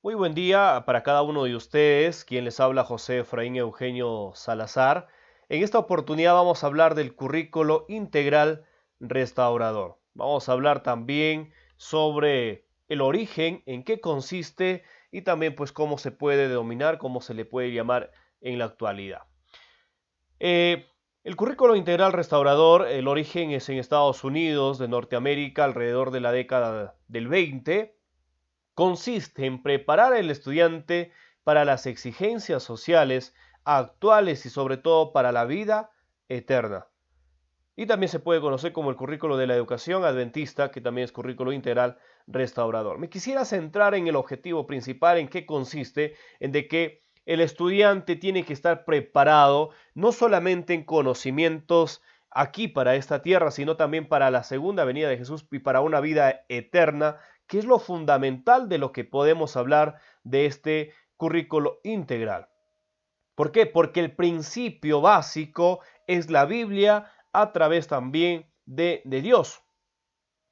Muy buen día para cada uno de ustedes, quien les habla José Efraín Eugenio Salazar. En esta oportunidad vamos a hablar del currículo integral restaurador. Vamos a hablar también sobre el origen, en qué consiste y también pues cómo se puede denominar, cómo se le puede llamar en la actualidad. Eh, el currículo integral restaurador, el origen es en Estados Unidos de Norteamérica alrededor de la década del 20. Consiste en preparar al estudiante para las exigencias sociales actuales y sobre todo para la vida eterna. Y también se puede conocer como el currículo de la educación adventista, que también es currículo integral restaurador. Me quisiera centrar en el objetivo principal, en qué consiste, en de que el estudiante tiene que estar preparado no solamente en conocimientos aquí para esta tierra, sino también para la segunda venida de Jesús y para una vida eterna, que es lo fundamental de lo que podemos hablar de este currículo integral. ¿Por qué? Porque el principio básico es la Biblia a través también de Dios.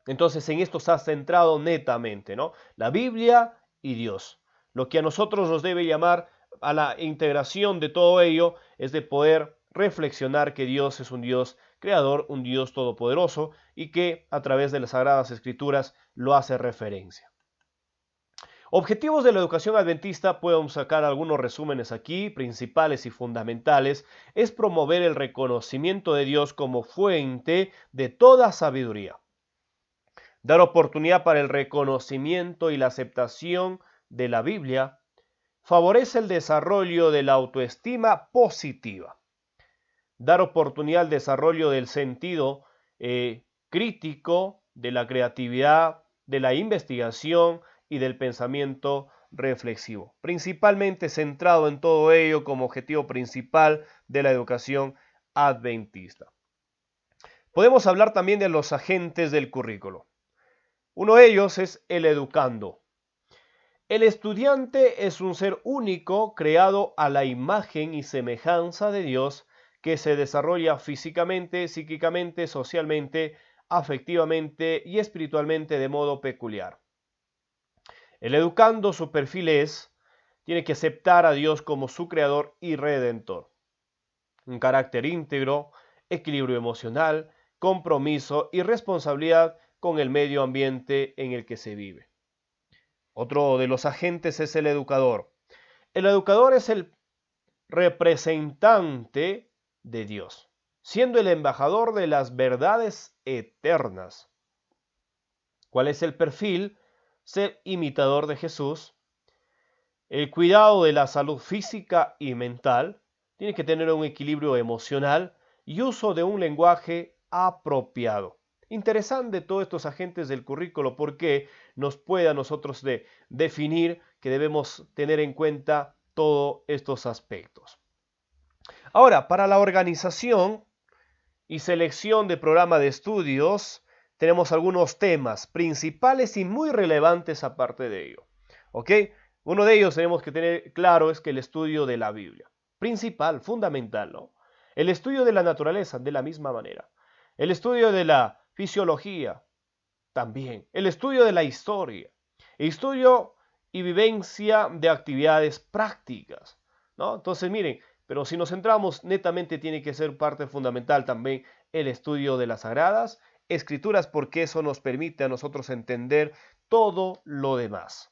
Entonces en esto se ha centrado netamente, ¿no? La Biblia y Dios. Lo que a nosotros nos debe llamar a la integración de todo ello es de poder reflexionar que Dios es un Dios creador, un Dios todopoderoso y que a través de las Sagradas Escrituras lo hace referencia. Objetivos de la educación adventista, podemos sacar algunos resúmenes aquí, principales y fundamentales, es promover el reconocimiento de Dios como fuente de toda sabiduría, dar oportunidad para el reconocimiento y la aceptación de la Biblia, favorece el desarrollo de la autoestima positiva, dar oportunidad al desarrollo del sentido crítico, de la creatividad, de la investigación y del pensamiento reflexivo, principalmente centrado en todo ello como objetivo principal de la educación adventista. Podemos hablar también de los agentes del currículo. Uno de ellos es el educando. El estudiante es un ser único creado a la imagen y semejanza de Dios que se desarrolla físicamente, psíquicamente, socialmente, afectivamente y espiritualmente de modo peculiar. El educando, su perfil tiene que aceptar a Dios como su creador y redentor. Un carácter íntegro, equilibrio emocional, compromiso y responsabilidad con el medio ambiente en el que se vive. Otro de los agentes es el educador. El educador es el representante de Dios, siendo el embajador de las verdades eternas. ¿Cuál es el perfil? Ser imitador de Jesús. El cuidado de la salud física y mental. Tiene que tener un equilibrio emocional y uso de un lenguaje apropiado. Interesante todos estos agentes del currículo porque nos puede a nosotros definir que debemos tener en cuenta todos estos aspectos. Ahora, para la organización y selección de programa de estudios, tenemos algunos temas principales y muy relevantes aparte de ello. ¿Ok? Uno de ellos tenemos que tener claro es que el estudio de la Biblia. Principal, fundamental, ¿no? El estudio de la naturaleza, de la misma manera. El estudio de la fisiología, también. El estudio de la historia. Estudio y vivencia de actividades prácticas, ¿no? Entonces, miren, pero si nos centramos netamente tiene que ser parte fundamental también el estudio de las sagradas escrituras porque eso nos permite a nosotros entender todo lo demás.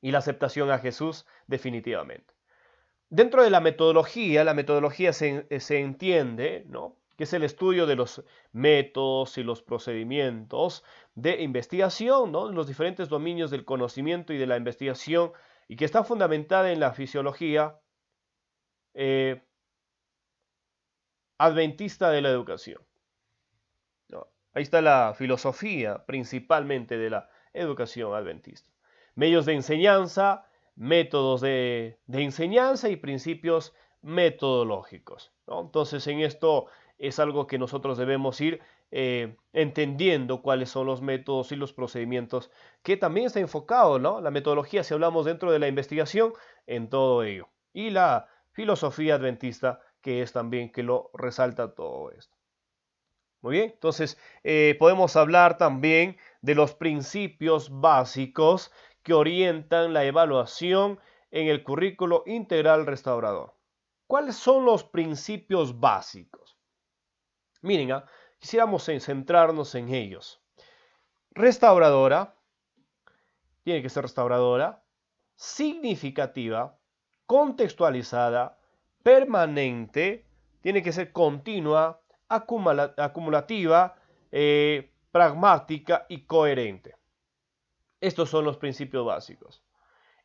Y la aceptación a Jesús definitivamente. Dentro de la metodología se entiende, ¿no?, que es el estudio de los métodos y los procedimientos de investigación, ¿no?, en los diferentes dominios del conocimiento y de la investigación, y que está fundamentada en la fisiología eh, adventista de la educación, ¿no? Ahí está la filosofía principalmente de la educación adventista. Medios de enseñanza, métodos de enseñanza y principios metodológicos, ¿no? Entonces en esto es algo que nosotros debemos ir entendiendo cuáles son los métodos y los procedimientos que también está enfocado, ¿no? La metodología, si hablamos dentro de la investigación, en todo ello. Y la filosofía adventista, que es también que lo resalta todo esto. Muy bien, entonces podemos hablar también de los principios básicos que orientan la evaluación en el currículo integral restaurador. ¿Cuáles son los principios básicos? Miren, quisiéramos centrarnos en ellos. Restauradora, tiene que ser restauradora, significativa, contextualizada, permanente, tiene que ser continua, acumulativa, pragmática y coherente. Estos son los principios básicos.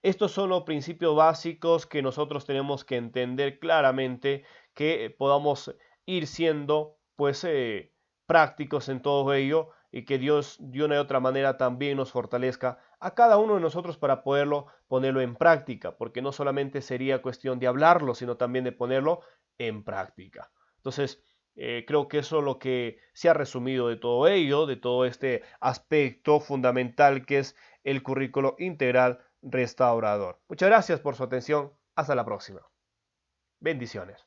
Estos son los principios básicos que nosotros tenemos que entender claramente, que podamos ir siendo pues prácticos en todo ello y que Dios de una y otra manera también nos fortalezca a cada uno de nosotros para ponerlo en práctica, porque no solamente sería cuestión de hablarlo, sino también de ponerlo en práctica. Entonces, creo que eso es lo que se ha resumido de todo ello, de todo este aspecto fundamental que es el currículo integral restaurador. Muchas gracias por su atención. Hasta la próxima. Bendiciones.